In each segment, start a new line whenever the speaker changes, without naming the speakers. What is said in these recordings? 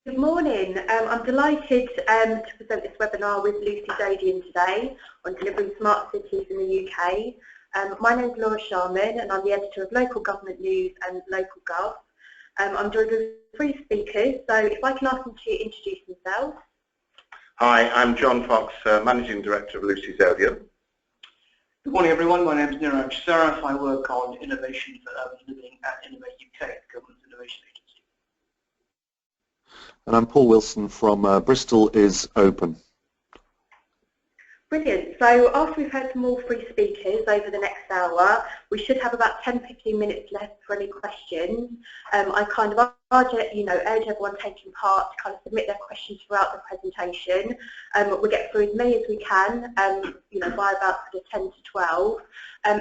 Good morning. I'm delighted to present this webinar with Lucy Zodion today on delivering smart cities in the UK. My name is Laura Sharman and I'm the editor of Local Government News and Local Gov. I'm joined with three speakers, so if I can ask them to introduce themselves.
Hi, I'm John Fox, Managing Director of Lucy Zodion.
Good morning everyone, my name is Niraj. Saraf. I work on innovation for urban living at Innovate UK, the Government's Innovation Agency.
And I'm Paul Wilson from Bristol is Open.
Brilliant. So after we've heard from all three speakers over the next hour, we should have about 10-15 minutes left for any questions. I kind of urge everyone taking part to kind of submit their questions throughout the presentation. We'll get through as many as we can, by about sort of 10 to 12.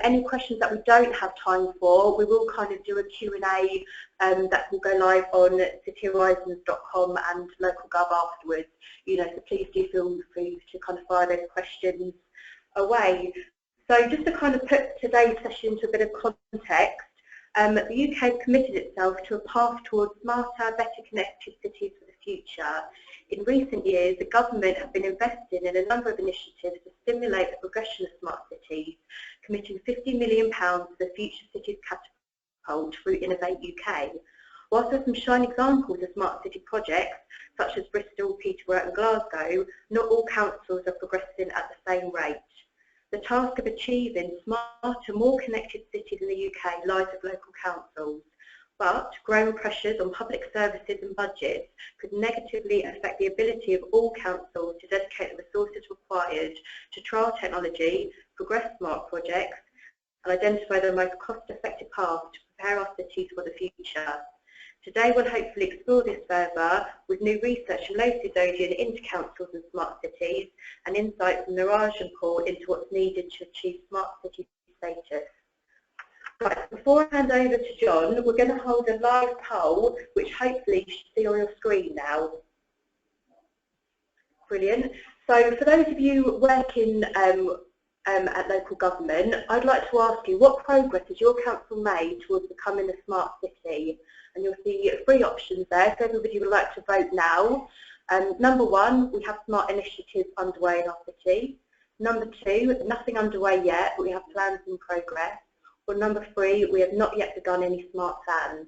Any questions that we don't have time for, we will kind of do a Q&A that will go live on cityhorizons.com and local gov afterwards. So please do feel free to kind of fire those questions away. So just to kind of put today's session into a bit of context, the UK has committed itself to a path towards smarter, better connected cities for the future. In recent years, the government have been investing in a number of initiatives to stimulate the progression of smart cities, committing £50 million to the Future Cities Catapult through Innovate UK. Whilst there are some shining examples of smart city projects, such as Bristol, Peterborough and Glasgow, not all councils are progressing at the same rate. The task of achieving smarter, more connected cities in the UK lies with local councils, but growing pressures on public services and budgets could negatively affect the ability of all councils to dedicate the resources required to trial technology, progress smart projects, and identify the most cost-effective path to prepare our cities for the future. Today we'll hopefully explore this further with new research from Lucy Zodion into councils and smart cities and insights from Niraj and Paul into what's needed to achieve smart city status. Right, before I hand over to John, we're going to hold a live poll which hopefully you should see on your screen now. Brilliant. So for those of you working at local government, I'd like to ask you, what progress has your council made towards becoming a smart city? And you'll see three options there, so everybody would like to vote now. Number one, we have smart initiatives underway in our city. Number two, nothing underway yet, but we have plans in progress. Or number three, we have not yet begun any smart plans.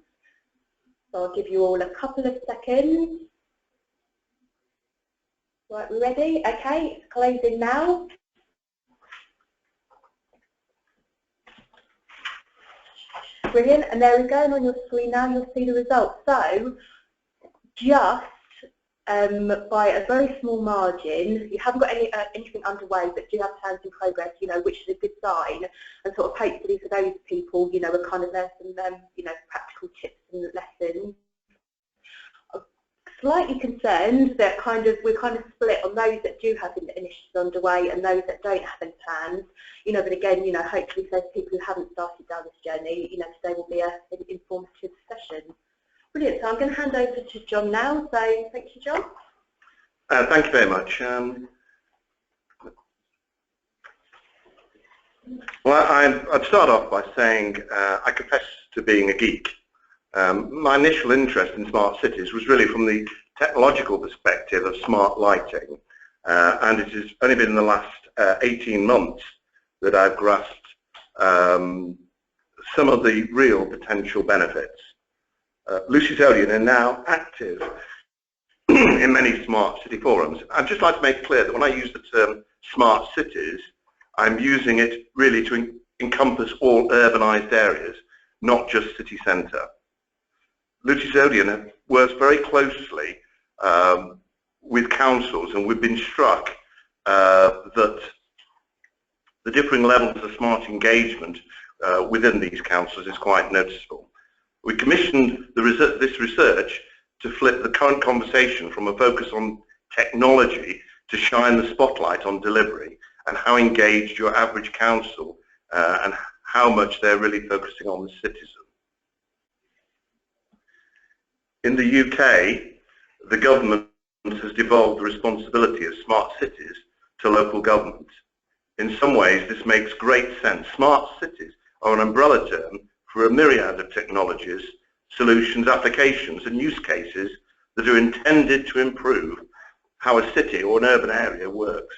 So I'll give you all a couple of seconds. Right, we ready? Okay, it's closing now. Brilliant, and there we go, and on your screen now you'll see the results. So, just by a very small margin, you haven't got anything underway but do have plans in progress, which is a good sign, and sort of hopefully for those people, we're kind of there some, practical tips and lessons. I'm slightly concerned that we're kind of split on those that do have initiatives underway and those that don't have any plans. But again, hopefully for those people who haven't started down this journey, today will be an informative session. Brilliant. So I'm going to hand over to John now. So thank you, John.
Thank you very much. Well, I'd start off by saying I confess to being a geek. My initial interest in smart cities was really from the technological perspective of smart lighting, and it has only been in the last 18 months that I've grasped some of the real potential benefits. Lucy Zodion are now active in many smart city forums. I'd just like to make clear that when I use the term smart cities, I'm using it really to encompass all urbanised areas, not just city centre. Lucy Zodion works very closely with councils, and we've been struck that the differing levels of smart engagement within these councils is quite noticeable. We commissioned this research to flip the current conversation from a focus on technology to shine the spotlight on delivery and how engaged your average council and how much they're really focusing on the citizen. In the UK, the government has devolved the responsibility of smart cities to local government. In some ways, this makes great sense. Smart cities are an umbrella term for a myriad of technologies, solutions, applications and use cases that are intended to improve how a city or an urban area works,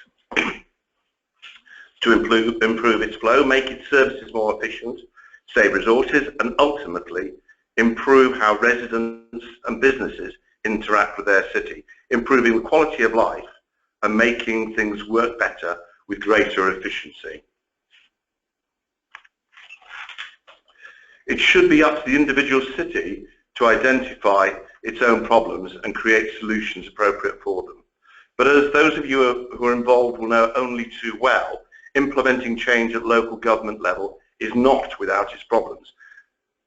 to improve its flow, make its services more efficient, save resources, and ultimately improve how residents and businesses interact with their city, improving the quality of life and making things work better with greater efficiency. It should be up to the individual city to identify its own problems and create solutions appropriate for them. But as those of you who are involved will know only too well, implementing change at local government level is not without its problems.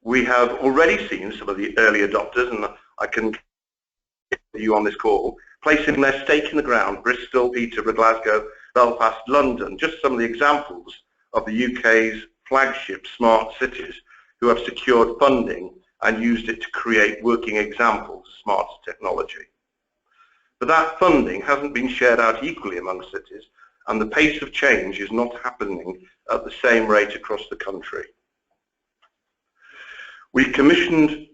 We have already seen some of the early adopters, and I can get you on this call, placing their stake in the ground: Bristol, Peterborough, Glasgow, Belfast, London, just some of the examples of the UK's flagship smart cities who have secured funding and used it to create working examples of smart technology. But that funding hasn't been shared out equally among cities, and the pace of change is not happening at the same rate across the country. We commissioned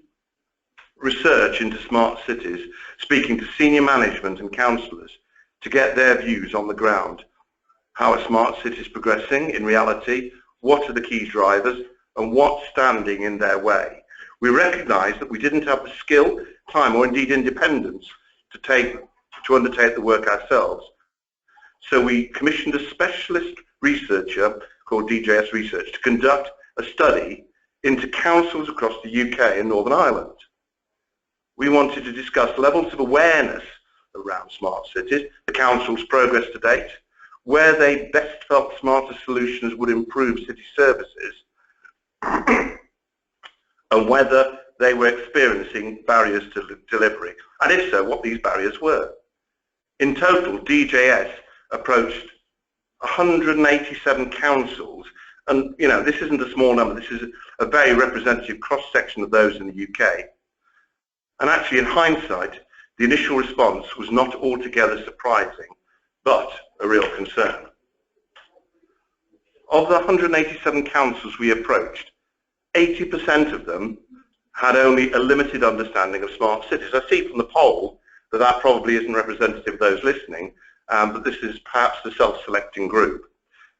research into smart cities, speaking to senior management and councillors to get their views on the ground. How a smart city is progressing in reality, what are the key drivers, and what's standing in their way. We recognised that we didn't have the skill, time, or indeed independence to undertake the work ourselves. So we commissioned a specialist researcher called DJS Research to conduct a study into councils across the UK and Northern Ireland. We wanted to discuss levels of awareness around smart cities, the council's progress to date, where they best felt smarter solutions would improve city services, and whether they were experiencing barriers to delivery, and if so, what these barriers were. In total, DJS approached 187 councils, and this isn't a small number, this is a very representative cross-section of those in the UK. And actually, in hindsight, the initial response was not altogether surprising, but a real concern. Of the 187 councils we approached, 80% of them had only a limited understanding of smart cities. I see from the poll that probably isn't representative of those listening, but this is perhaps the self-selecting group.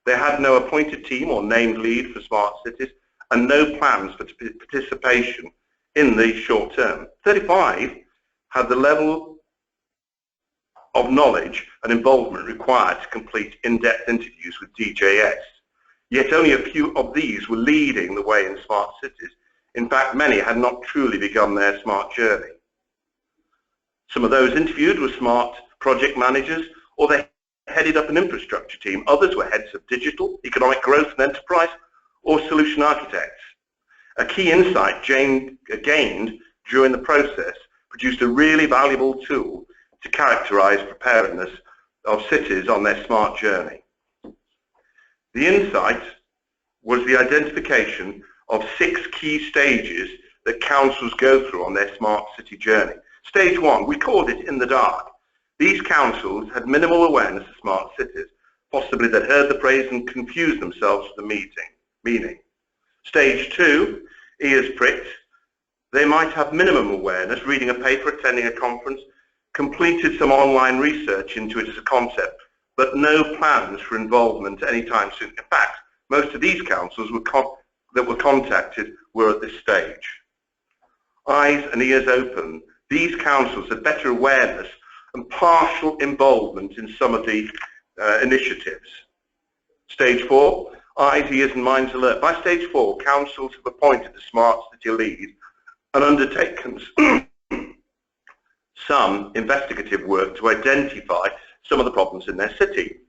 They had no appointed team or named lead for smart cities and no plans for participation in the short term. 35 had the level of knowledge and involvement required to complete in-depth interviews with DJS. Yet only a few of these were leading the way in smart cities. In fact, many had not truly begun their smart journey. Some of those interviewed were smart project managers, or they headed up an infrastructure team. Others were heads of digital, economic growth and enterprise, or solution architects. A key insight gained during the process produced a really valuable tool to characterize preparedness of cities on their smart journey. The insight was the identification of 6 key stages that councils go through on their smart city journey. Stage 1, we called it in the dark. These councils had minimal awareness of smart cities, possibly they'd heard the phrase and confused themselves with the meaning. Stage 2, ears pricked. They might have minimum awareness, reading a paper, attending a conference, completed some online research into it as a concept, but no plans for involvement anytime soon. In fact, most of these councils that were contacted were at this stage. Eyes and ears open, these councils had better awareness and partial involvement in some of the initiatives. Stage 4, eyes, ears and minds alert. By stage 4, councils have appointed a smart city lead and undertaken some investigative work to identify some of the problems in their city.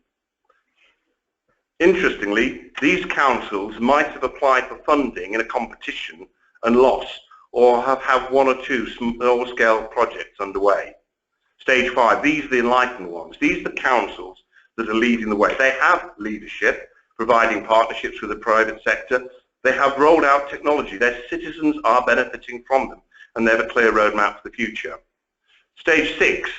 Interestingly, these councils might have applied for funding in a competition and lost, or have had 1 or 2 small-scale projects underway. Stage 5, these are the enlightened ones. These are the councils that are leading the way. They have leadership, providing partnerships with the private sector. They have rolled out technology. Their citizens are benefiting from them, and they have a clear roadmap for the future. Stage 6,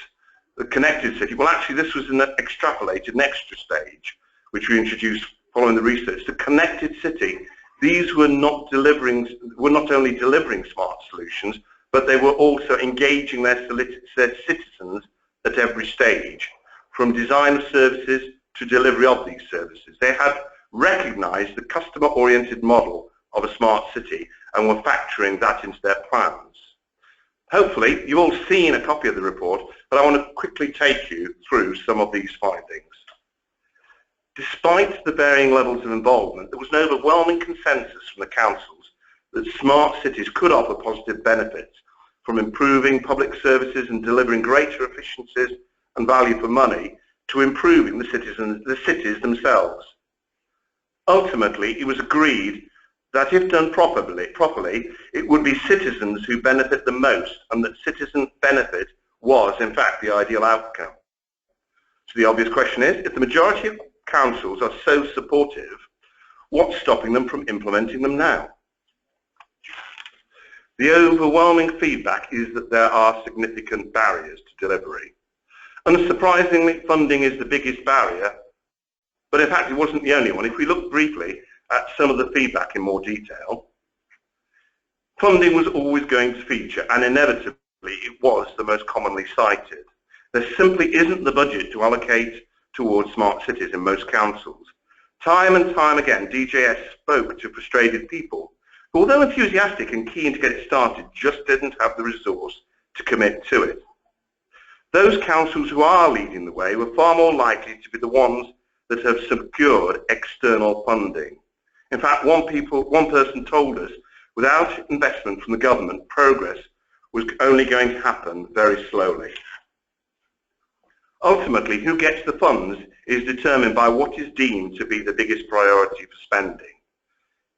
the connected city. Well, actually, this was an extrapolated, an extra stage, which we introduced following the research. The connected city, these were not only delivering smart solutions, but they were also engaging their citizens at every stage, from design of services to delivery of these services. They had recognized the customer-oriented model of a smart city and were factoring that into their plans. Hopefully, you've all seen a copy of the report, but I want to quickly take you through some of these findings. Despite the varying levels of involvement, there was an overwhelming consensus from the councils that smart cities could offer positive benefits, from improving public services and delivering greater efficiencies and value for money to improving the cities themselves. Ultimately, it was agreed that if done properly, it would be citizens who benefit the most, and that citizen benefit was, in fact, the ideal outcome. So the obvious question is, if the majority of councils are so supportive, what's stopping them from implementing them now? The overwhelming feedback is that there are significant barriers to delivery. Unsurprisingly, funding is the biggest barrier, but in fact it wasn't the only one. If we look briefly at some of the feedback in more detail, funding was always going to feature, and inevitably it was the most commonly cited. There simply isn't the budget to allocate towards smart cities in most councils. Time and time again, DJS spoke to frustrated people who, although enthusiastic and keen to get it started, just didn't have the resource to commit to it. Those councils who are leading the way were far more likely to be the ones that have secured external funding. In fact, one person told us, without investment from the government, progress was only going to happen very slowly. Ultimately, who gets the funds is determined by what is deemed to be the biggest priority for spending.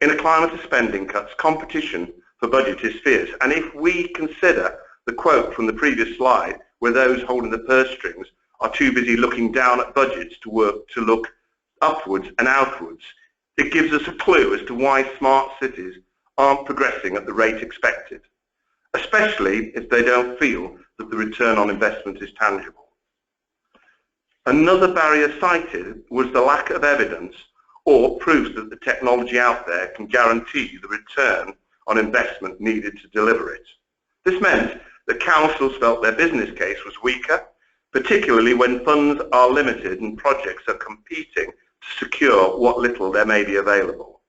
In a climate of spending cuts, competition for budget is fierce, and if we consider the quote from the previous slide, where those holding the purse strings are too busy looking down at budgets to look upwards and outwards, it gives us a clue as to why smart cities aren't progressing at the rate expected, especially if they don't feel that the return on investment is tangible. Another barrier cited was the lack of evidence or proof that the technology out there can guarantee the return on investment needed to deliver it. This meant that councils felt their business case was weaker, particularly when funds are limited and projects are competing to secure what little there may be available.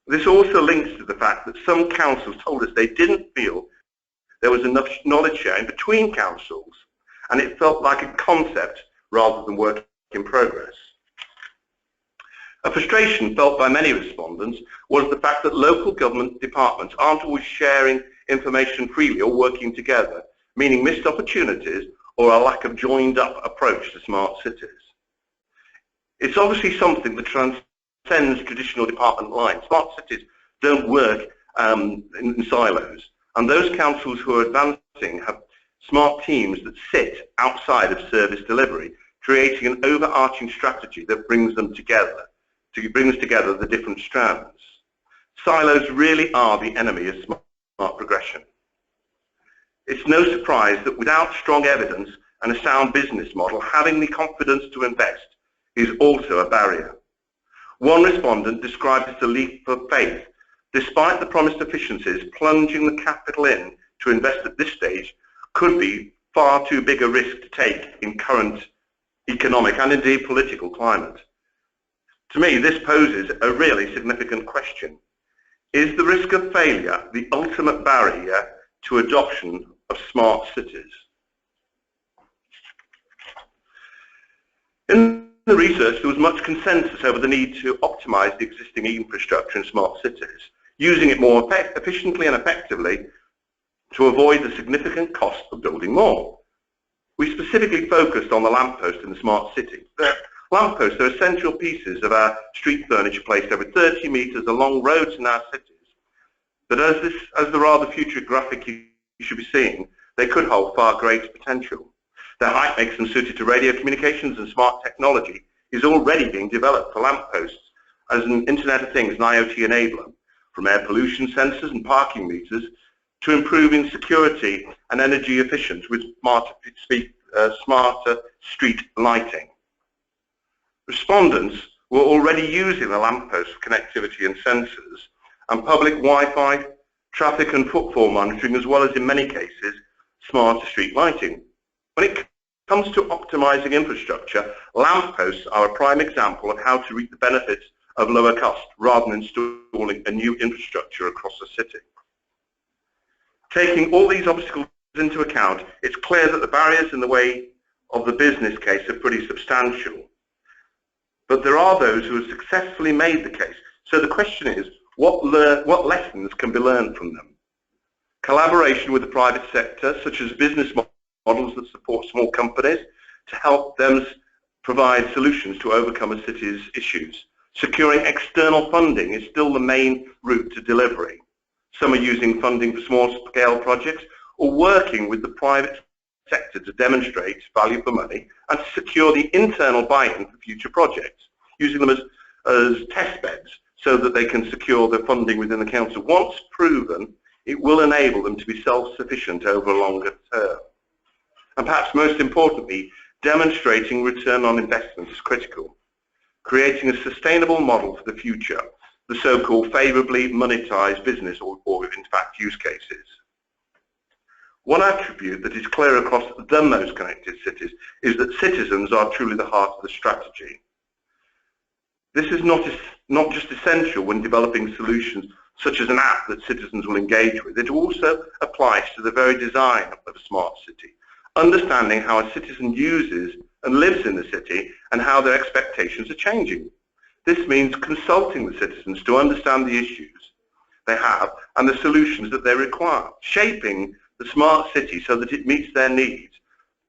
This also links to the fact that some councils told us they didn't feel there was enough knowledge sharing between councils, and it felt like a concept rather than work in progress. A frustration felt by many respondents was the fact that local government departments aren't always sharing information freely or working together, meaning missed opportunities or a lack of joined-up approach to smart cities. It's obviously something that transcends traditional department lines. Smart cities don't work in silos, and those councils who are advancing have smart teams that sit outside of service delivery, creating an overarching strategy that brings together the different strands. Silos really are the enemy of smart progression. It's no surprise that without strong evidence and a sound business model, having the confidence to invest is also a barrier. One respondent described it as a leap of faith. Despite the promised efficiencies, plunging the capital in to invest at this stage could be far too big a risk to take in current economic and indeed political climate. To me, this poses a really significant question. Is the risk of failure the ultimate barrier to adoption of smart cities? In the research, there was much consensus over the need to optimize the existing infrastructure in smart cities, using it more efficiently and effectively to avoid the significant cost of building more. We specifically focused on the lamppost in the smart city. Lampposts are essential pieces of our street furniture placed over 30 meters along roads in our cities. But as the rather future graphic you should be seeing, they could hold far greater potential. Their height makes them suited to radio communications, and smart technology is already being developed for lampposts as an Internet of Things and IoT enabler, from air pollution sensors and parking meters to improving security and energy efficiency with smarter street lighting. Respondents were already using the lamppost for connectivity and sensors, and public Wi-Fi, traffic and footfall monitoring, as well as in many cases, smarter street lighting. When it comes to optimizing infrastructure, lampposts are a prime example of how to reap the benefits of lower cost rather than installing a new infrastructure across the city. Taking all these obstacles into account, it's clear that the barriers in the way of the business case are pretty substantial. But there are those who have successfully made the case. So the question is, what lessons can be learned from them? Collaboration with the private sector, such as business models that support small companies to help them provide solutions to overcome a city's issues. Securing external funding is still the main route to delivery. Some are using funding for small-scale projects or working with the private sector to demonstrate value for money and to secure the internal buy-in for future projects, using them as test beds so that they can secure the funding within the council. Once proven, it will enable them to be self-sufficient over a longer term. And perhaps most importantly, demonstrating return on investment is critical. Creating a sustainable model for the future, the so-called favourably monetized business or in fact use cases. One attribute that is clear across the most connected cities is that citizens are truly the heart of the strategy. This is not just essential when developing solutions such as an app that citizens will engage with. It also applies to the very design of a smart city, understanding how a citizen uses and lives in the city and how their expectations are changing. This means consulting the citizens to understand the issues they have and the solutions that they require, shaping the smart city so that it meets their needs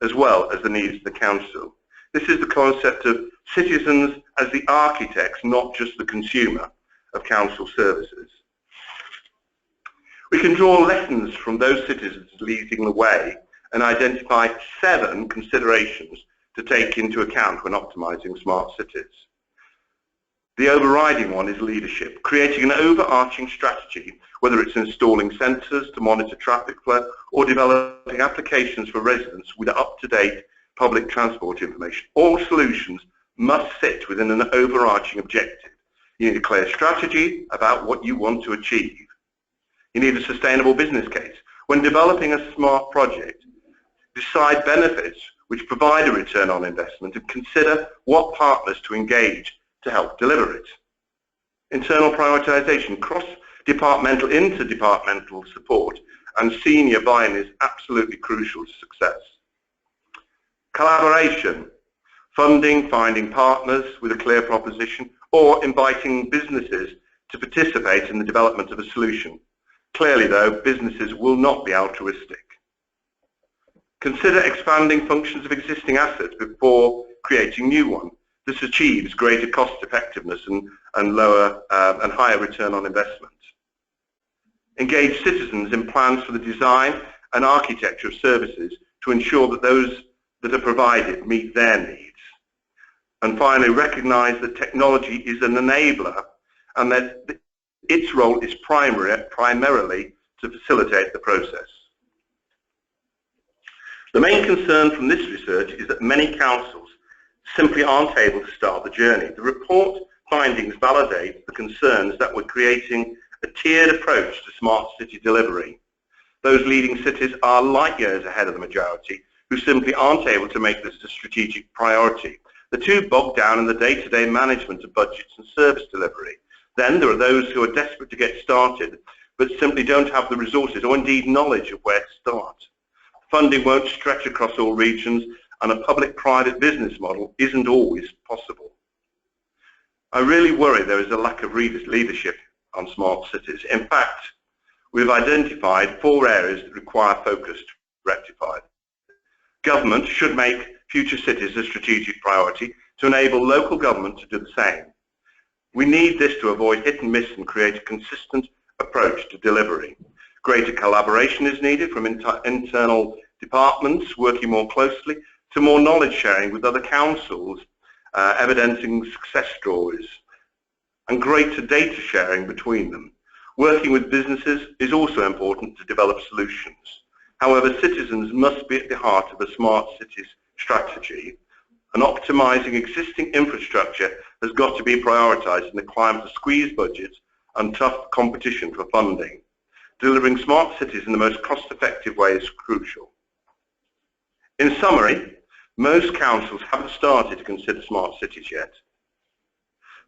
as well as the needs of the council. This is the concept of citizens as the architects, not just the consumer of council services. We can draw lessons from those citizens leading the way and identify 7 considerations to take into account when optimizing smart cities. The overriding one is leadership, creating an overarching strategy, whether it's installing sensors to monitor traffic flow or developing applications for residents with up-to-date public transport information. All solutions must sit within an overarching objective. You need a clear strategy about what you want to achieve. You need a sustainable business case. When developing a smart project, decide benefits which provide a return on investment and consider what partners to engage to help deliver it. Internal prioritization, cross-departmental, interdepartmental support and senior buy-in is absolutely crucial to success. Collaboration, funding, finding partners with a clear proposition or inviting businesses to participate in the development of a solution. Clearly though, businesses will not be altruistic. Consider expanding functions of existing assets before creating new ones. This achieves greater cost effectiveness and lower and higher return on investment. Engage citizens in plans for the design and architecture of services to ensure that those that are provided meet their needs. And finally, recognize that technology is an enabler and that its role is primarily to facilitate the process. The main concern from this research is that many councils simply aren't able to start the journey. The report findings validate the concerns that we're creating a tiered approach to smart city delivery. Those leading cities are light years ahead of the majority who simply aren't able to make this a strategic priority. They're too bogged down in the day-to-day management of budgets and service delivery. Then there are those who are desperate to get started but simply don't have the resources or indeed knowledge of where to start. Funding won't stretch across all regions and a public-private business model isn't always possible. I really worry there is a lack of leadership on smart cities. In fact, we've identified 4 areas that require focus to rectify. Government should make future cities a strategic priority to enable local government to do the same. We need this to avoid hit and miss and create a consistent approach to delivery. Greater collaboration is needed from internal departments working more closely to more knowledge sharing with other councils, evidencing success stories, and greater data sharing between them. Working with businesses is also important to develop solutions. However, citizens must be at the heart of a smart cities strategy, and optimizing existing infrastructure has got to be prioritized in the climate of squeezed budgets and tough competition for funding. delivering smart cities in the most cost-effective way is crucial. In summary, most councils haven't started to consider smart cities yet.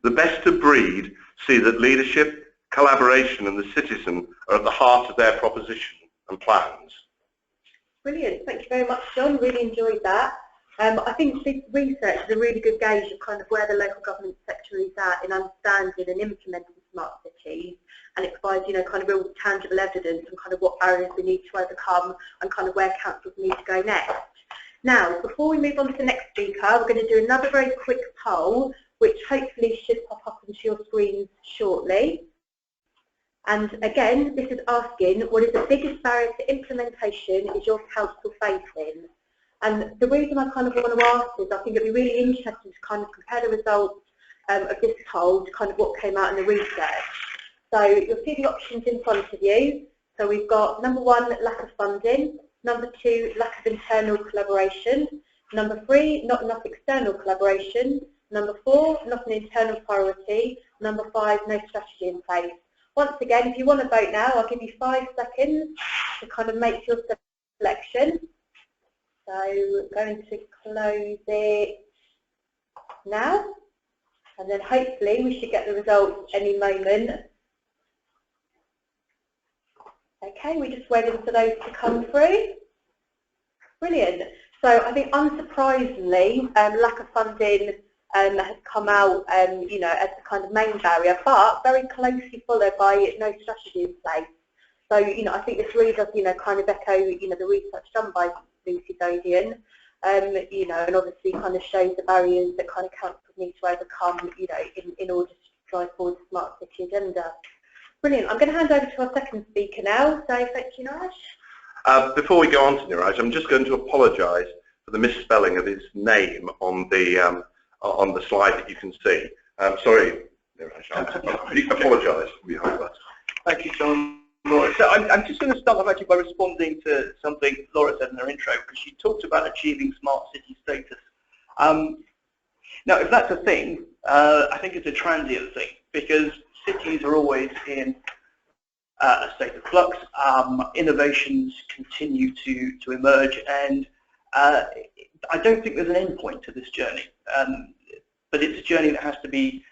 The best of breed see that leadership, collaboration and the citizen are at the heart of their proposition and plans.
Brilliant, thank you very much, John. Really enjoyed that. I think this research is a really good gauge of kind of where the local government sector is at in understanding and implementing smart cities, and it provides, you know, kind of real tangible evidence and kind of what barriers we need to overcome and kind of where councils need to go next. Now, before we move on to the next speaker, we're going to do another very quick poll, which hopefully should pop up onto your screens shortly. And again, this is asking, what is the biggest barrier to implementation is your council facing? And the reason I kind of want to ask is I think it'd be really interesting to kind of compare the results of this poll to kind of what came out in the research. So you'll see the options in front of you. So we've got number 1, lack of funding. Number 2, lack of internal collaboration. Number 3, not enough external collaboration. Number 4, not an internal priority. Number 5, no strategy in place. Once again, if you want to vote now, I'll give you 5 seconds to kind of make your selection. So we're going to close it now, and then hopefully we should get the results any moment. Okay, we're just waiting for those to come through. Brilliant. So I think unsurprisingly, lack of funding has come out, you know, as the kind of main barrier, but very closely followed by no strategy in place. So, you know, I think this really does, you know, kind of echo, you know, the research done by Zodion, you know, and obviously kind of shows the barriers that kind of councils need to overcome, you know, in order to drive forward the smart city agenda. Brilliant. I'm going to hand over to our second speaker now. So thank you, Niraj.
Before we go on to Niraj, I'm just going to apologise for the misspelling of his name on the slide that you can see. Sorry, Niraj. I apologise behind that.
Thank you, John. Laura. So I'm just going to start off actually by responding to something Laura said in her intro, because she talked about achieving smart city status. Now, if that's a thing, I think it's a transient thing, because cities are always in a state of flux. Innovations continue to emerge, and I don't think there's an end point to this journey, but it's a journey that has to be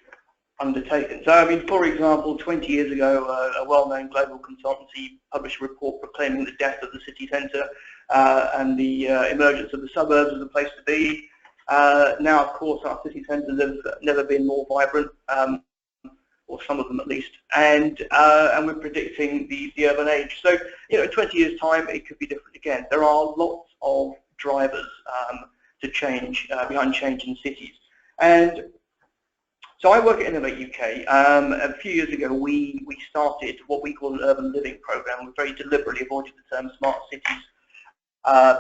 undertaken. So, I mean, for example, 20 years ago, a well-known global consultancy published a report proclaiming the death of the city centre and the emergence of the suburbs as a place to be. Now, of course, our city centres have never been more vibrant, or some of them at least, and we're predicting the urban age. So, you know, in 20 years' time, it could be different again. There are lots of drivers to change, behind change in cities. And so I work at Innovate UK. A few years ago, we started what we call an urban living program. We very deliberately avoided the term smart cities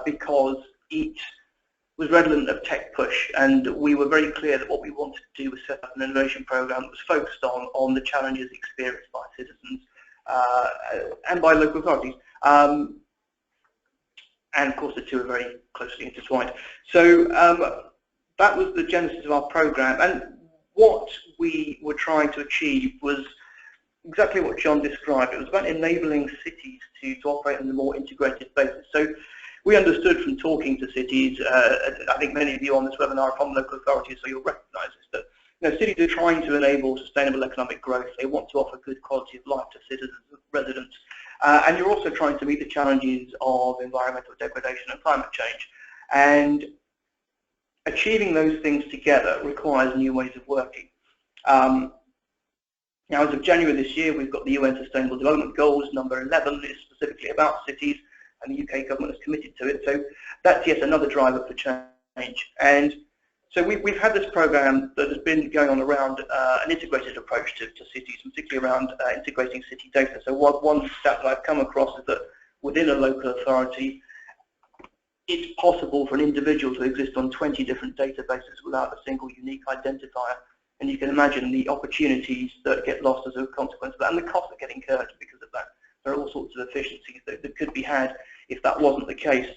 because it was redolent of tech push, and we were very clear that what we wanted to do was set up an innovation program that was focused on the challenges experienced by citizens and by local authorities. And of course, the two are very closely intertwined. So that was the genesis of our program, and what we were trying to achieve was exactly what John described. It was about enabling cities to operate on a more integrated basis. So we understood from talking to cities, I think many of you on this webinar are from local authorities, so you'll recognise this, that, you know, cities are trying to enable sustainable economic growth. They want to offer good quality of life to citizens, residents, and you're also trying to meet the challenges of environmental degradation and climate change. And achieving those things together requires new ways of working. Now, as of January this year, we've got the UN Sustainable Development Goals. Number 11 is specifically about cities, and the UK government is committed to it. So that's yet another driver for change. And so we've had this program that has been going on around an integrated approach to cities, particularly around integrating city data. So one stat that I've come across is that within a local authority, it's possible for an individual to exist on 20 different databases without a single unique identifier. And you can imagine the opportunities that get lost as a consequence of that, and the costs that get incurred because of that. There are all sorts of efficiencies that could be had if that wasn't the case.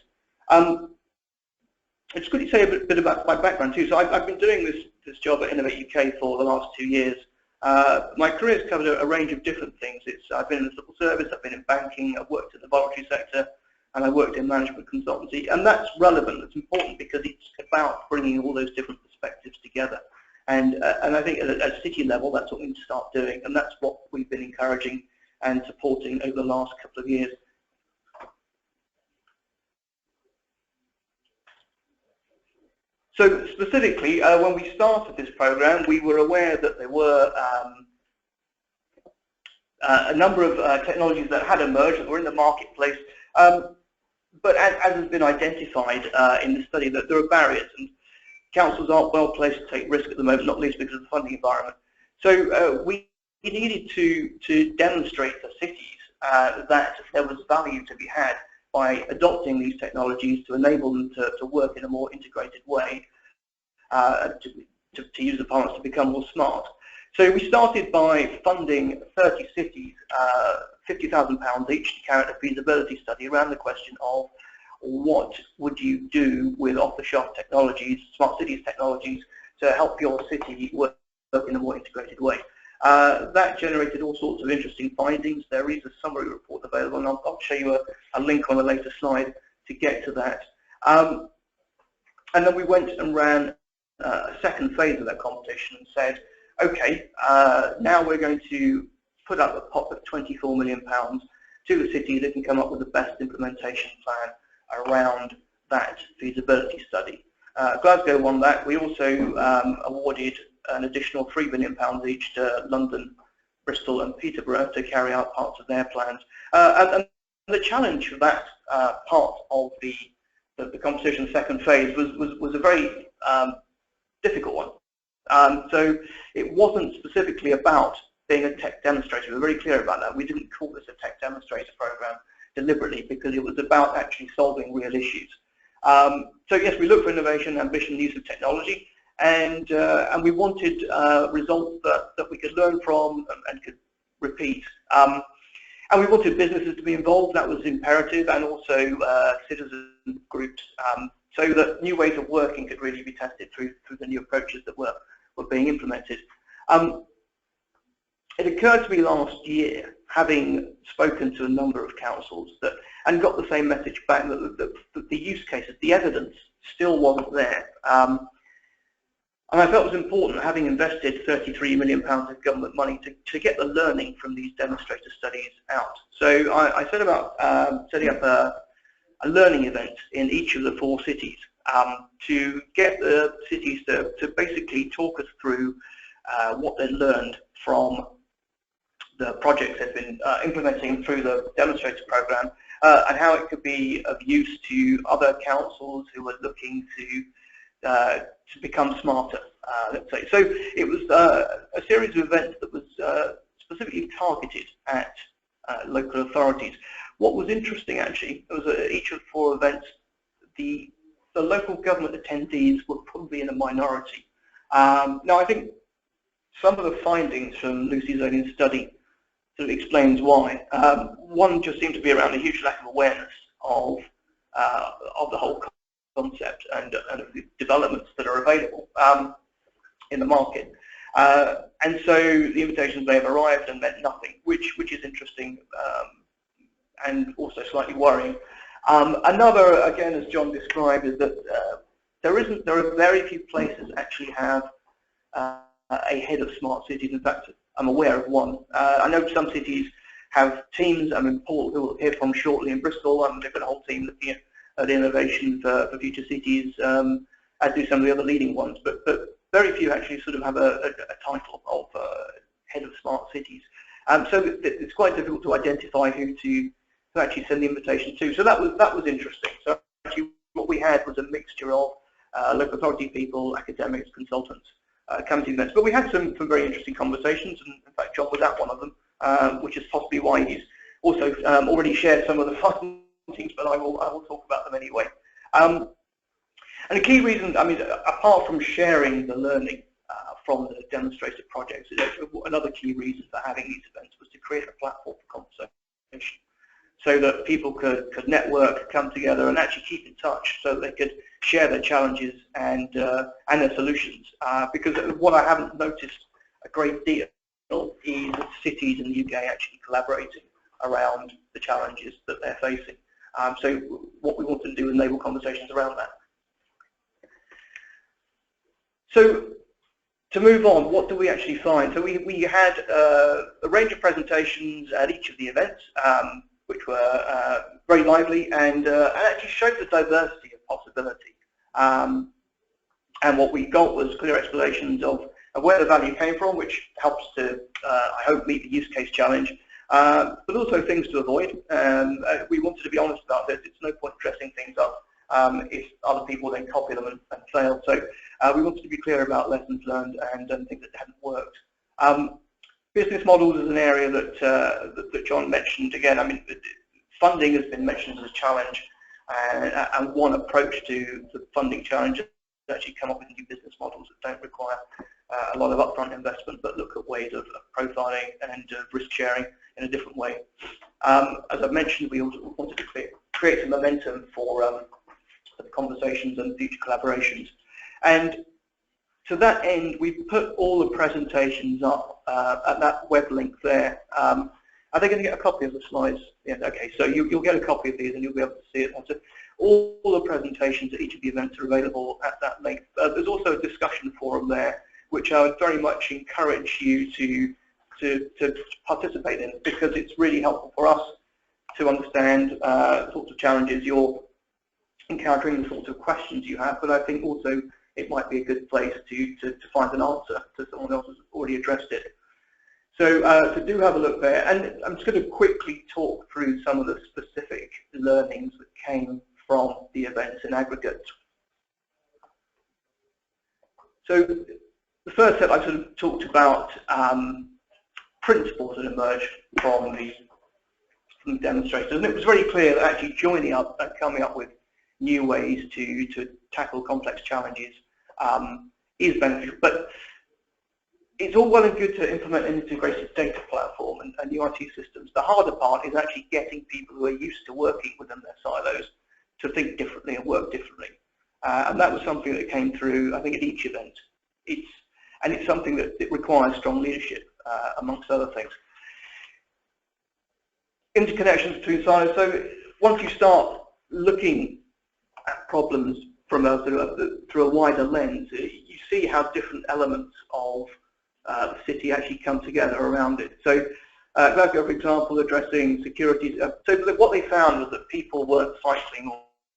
It's good to say a bit about my background too. So I've been doing this job at Innovate UK for the last 2 years. My career has covered a range of different things. I've been in the civil service, I've been in banking, I've worked in the voluntary sector, and I worked in management consultancy. And that's relevant, that's important, because it's about bringing all those different perspectives together. And I think at a city level, that's what we need to start doing, and that's what we've been encouraging and supporting over the last couple of years. So specifically, when we started this program, we were aware that there were a number of technologies that had emerged, that were in the marketplace, but as has been identified in the study, that there are barriers, and councils aren't well placed to take risk at the moment, not least because of the funding environment. So we needed to demonstrate to cities that there was value to be had by adopting these technologies to enable them to work in a more integrated way, to use the parlance, to become more smart. So we started by funding 30 cities, £50,000 each, to carry out a feasibility study around the question of what would you do with off-the-shelf technologies, smart cities technologies, to help your city work in a more integrated way. That generated all sorts of interesting findings. There is a summary report available, and I'll show you a link on a later slide to get to that. And then we went and ran a second phase of that competition and said, okay, now we're going to put up a pot of £24 million to the city that can come up with the best implementation plan around that feasibility study. Glasgow won that. We also awarded an additional £3 million each to London, Bristol and Peterborough to carry out parts of their plans. And the challenge for that part of the competition, second phase, was a very difficult one. So it wasn't specifically about being a tech demonstrator. We were very clear about that. We didn't call this a tech demonstrator program deliberately, because it was about actually solving real issues. So yes, we looked for innovation, ambition, use of technology, and we wanted results that we could learn from and could repeat. And we wanted businesses to be involved. That was imperative, and also citizen groups, so that new ways of working could really be tested through the new approaches that were being implemented. It occurred to me last year, having spoken to a number of councils, and got the same message back, that the use cases, the evidence, still wasn't there. And I felt it was important, having invested £33 million of government money, to get the learning from these demonstrator studies out. So I set about setting up a learning event in each of the 4 cities, to get the cities to basically talk us through what they learned from the projects they've been implementing through the demonstrator program, and how it could be of use to other councils who are looking to become smarter, let's say. So it was a series of events that was specifically targeted at local authorities. What was interesting, actually, was each of 4 events, the local government attendees were probably in a minority. Now, I think some of the findings from Lucy Zodion's study sort of explains why. One just seemed to be around a huge lack of awareness of the whole concept and of the developments that are available in the market. And so the invitations may have arrived and meant nothing, which is interesting and also slightly worrying. Another, again, as John described, is that there are very few places that actually have a head of smart cities. In fact, I'm aware of one. I know some cities have teams. I mean, Paul, who we'll hear from shortly, in Bristol, they've got a whole team looking at innovation for future cities, as do some of the other leading ones. But very few actually sort of have a title of head of smart cities. So it's quite difficult to identify who to actually send the invitation to. So that was interesting. So actually, what we had was a mixture of local authority people, academics, consultants, coming to events. But we had some very interesting conversations, and in fact John was at one of them, which is possibly why he's also already shared some of the findings, but I will talk about them anyway. And the key reason, I mean, apart from sharing the learning from the demonstrated projects, another key reason for having these events was to create a platform for conversation, so that people could network, come together, and actually keep in touch, so that they could share their challenges and their solutions. Because what I haven't noticed a great deal is cities in the UK actually collaborating around the challenges that they're facing. So what we want to do is enable conversations around that. So to move on, what do we actually find? So we had a range of presentations at each of the events, which were very lively and actually showed the diversity of possibility. And what we got was clear explanations of where the value came from, which helps to, I hope, meet the use case challenge, but also things to avoid. We wanted to be honest about this. It's no point dressing things up if other people then copy them and fail. So we wanted to be clear about lessons learned and things that hadn't worked. Business models is an area that John mentioned. Again, I mean, funding has been mentioned as a challenge, and one approach to the funding challenge is actually come up with new business models that don't require a lot of upfront investment, but look at ways of profiling and risk sharing in a different way. As I've mentioned, we also wanted to create some momentum for the conversations and future collaborations. And to that end, we've put all the presentations up at that web link there. Are they going to get a copy of the slides? Yeah, okay, so you'll get a copy of these and you'll be able to see it. So all the presentations at each of the events are available at that link. There's also a discussion forum there, which I would very much encourage you to participate in, because it's really helpful for us to understand the sorts of challenges you're encountering, the sorts of questions you have, but I think also it might be a good place to find an answer to someone else who's already addressed it. So do have a look there, and I'm just going to quickly talk through some of the specific learnings that came from the events in aggregate. So the first set I sort of talked about principles that emerged from the demonstrators, and it was very clear that actually joining up and coming up with new ways to tackle complex challenges is beneficial. But it's all well and good to implement an integrated data platform and new IT systems. The harder part is actually getting people who are used to working within their silos to think differently and work differently. And that was something that came through, I think, at each event. It's something that it requires strong leadership, amongst other things. Interconnections between silos. So once you start looking at problems from through a wider lens, you see how different elements of the city actually come together around it. So Glasgow, for example, addressing security. So what they found was that people weren't cycling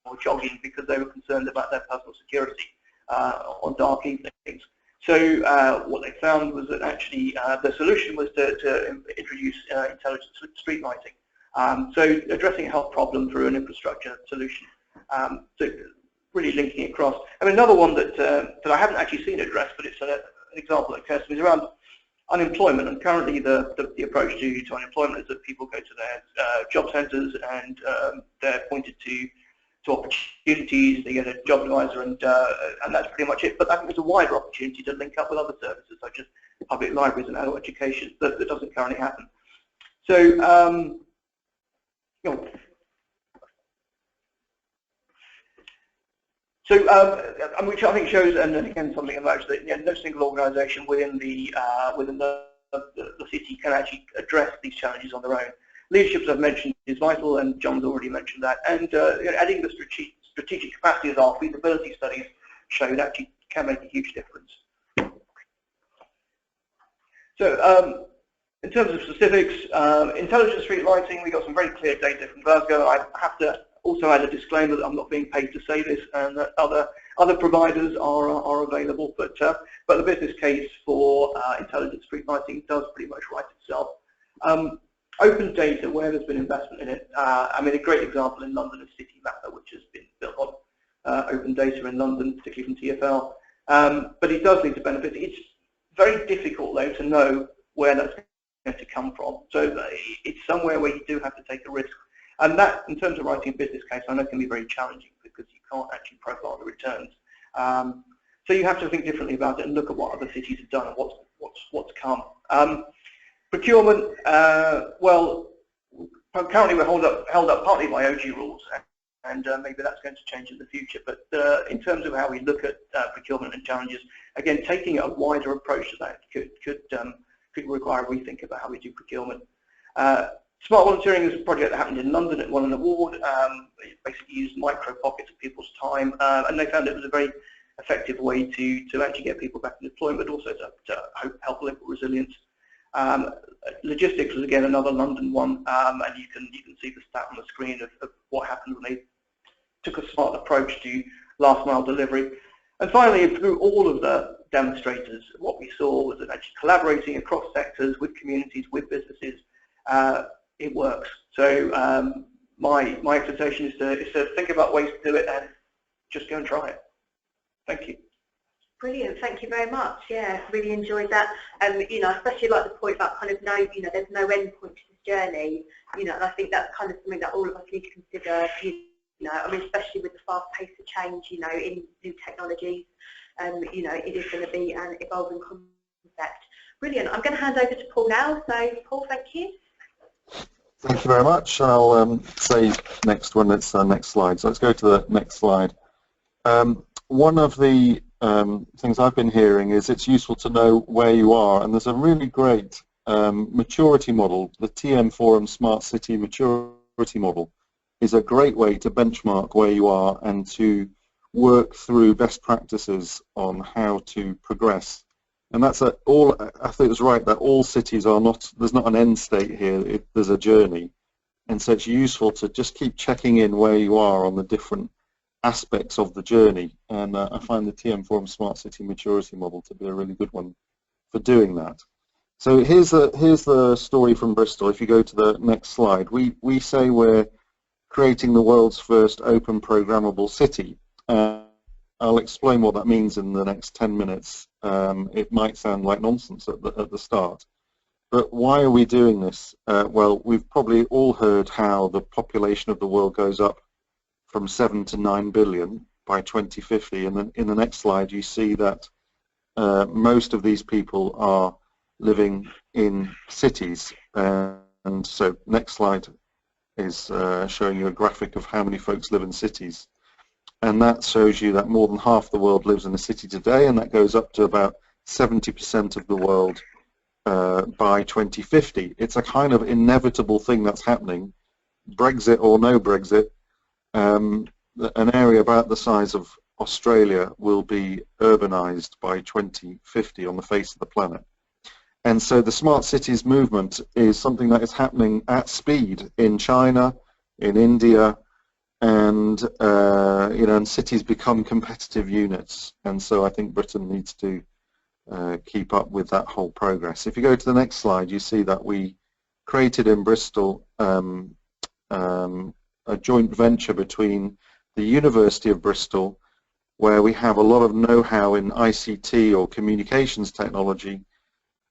or jogging because they were concerned about their personal security on dark evenings. So what they found was that actually the solution was to introduce intelligent street lighting. So addressing a health problem through an infrastructure solution. So really linking it across. I mean, another one that I haven't actually seen addressed, but it's an example that occurs to me, is around unemployment. And currently the approach to unemployment is that people go to their job centres and they're pointed to opportunities. They get a job advisor, and that's pretty much it. But I think there's a wider opportunity to link up with other services, such as public libraries and adult education, that doesn't currently happen. So, which I think shows, and again something emerged, that no single organisation within the city can actually address these challenges on their own. Leadership, as I've mentioned, is vital, and John's already mentioned that. And adding the strategic capacity, as our feasibility studies showed, actually can make a huge difference. So in terms of specifics, intelligent street lighting, we got some very clear data from Glasgow. I have to also add a disclaimer that I'm not being paid to say this, and that other providers are available. But the business case for intelligent street lighting does pretty much write itself. Open data, where there's been investment in it. I mean, a great example in London is City Mapper, which has been built on open data in London, particularly from TfL. But it does lead to benefits. It's very difficult, though, to know where that's going to come from. So it's somewhere where you do have to take a risk. And that, in terms of writing a business case, I know can be very challenging because you can't actually profile the returns. So you have to think differently about it and look at what other cities have done and what's come. Procurement, well, currently we're held up partly by OG rules, and maybe that's going to change in the future. But in terms of how we look at procurement and challenges, again, taking a wider approach to that could people require a rethink about how we do procurement. Smart volunteering is a project that happened in London. It won an award. It basically used micro pockets of people's time, and they found it was a very effective way to actually get people back in employment, but also to help local resilience. Logistics was again another London one, and you can see the stat on the screen of what happened when they took a smart approach to last mile delivery. And finally, through all of the demonstrators, what we saw was that actually collaborating across sectors with communities, with businesses, it works. So my exhortation is to think about ways to do it and just go and try it. Thank you.
Brilliant, thank you very much. Yeah, really enjoyed that. You know, especially like the point about kind of there's no end point to this journey. You know, and I think that's kind of something that all of us need to consider. You know, I mean, especially with the fast pace of change, you know, in new technologies. You know, it is going to be an evolving concept. Brilliant. I'm going to hand over to Paul now. So, Paul, thank you.
Thank you very much. I'll say next one. It's next slide. So let's go to the next slide. One of the things I've been hearing is it's useful to know where you are, and there's a really great maturity model. The TM Forum Smart City Maturity Model is a great way to benchmark where you are and to work through best practices on how to progress. And that's I think it was right that all cities are not, there's not an end state here, there's a journey. And so it's useful to just keep checking in where you are on the different aspects of the journey. And I find the TM Forum Smart City Maturity Model to be a really good one for doing that. So here's the story from Bristol. If you go to the next slide, we say we're creating the world's first open programmable city. I'll explain what that means in the next 10 minutes. It might sound like nonsense at the start, but why are we doing this? Well, we've probably all heard how the population of the world goes up from 7 to 9 billion by 2050, and then in the next slide you see that most of these people are living in cities. And so next slide is showing you a graphic of how many folks live in cities. And that shows you that more than half the world lives in a city today, and that goes up to about 70% of the world by 2050. It's a kind of inevitable thing that's happening, Brexit or no Brexit. An area about the size of Australia will be urbanized by 2050 on the face of the planet. And so the smart cities movement is something that is happening at speed in China, in India, and you know, and cities become competitive units. And so I think Britain needs to keep up with that whole progress. If you go to the next slide, you see that we created in Bristol a joint venture between the University of Bristol, where we have a lot of know-how in ICT or communications technology,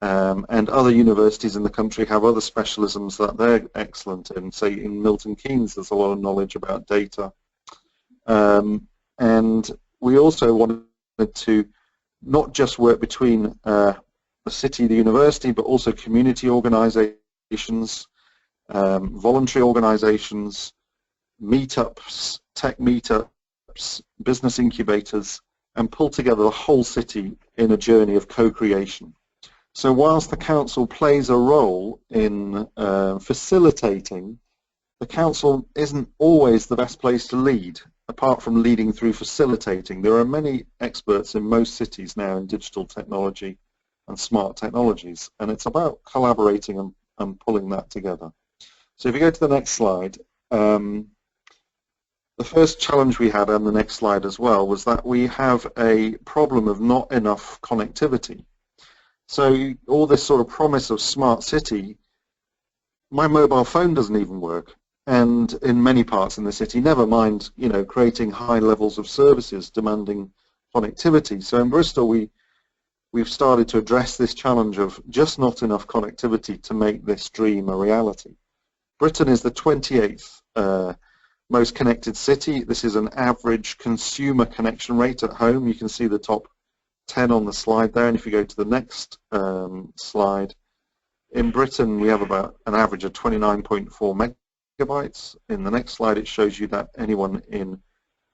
and other universities in the country have other specialisms that they're excellent in. Say in Milton Keynes there's a lot of knowledge about data. And we also wanted to not just work between the city, the university, but also community organizations, voluntary organizations, meetups, tech meetups, business incubators, and pull together the whole city in a journey of co-creation. So whilst the council plays a role in facilitating, the council isn't always the best place to lead, apart from leading through facilitating. There are many experts in most cities now in digital technology and smart technologies, and it's about collaborating and pulling that together. So if you go to the next slide, the first challenge we had on the next slide as well was that we have a problem of not enough connectivity. So all this sort of promise of smart city, my mobile phone doesn't even work, and in many parts in the city, never mind, you know, creating high levels of services demanding connectivity. So in Bristol we've started to address this challenge of just not enough connectivity to make this dream a reality. Britain is the 28th most connected city. This is an average consumer connection rate at home. You can see the top 10 on the slide there, and if you go to the next slide, in Britain we have about an average of 29.4 megabytes. In the next slide it shows you that anyone in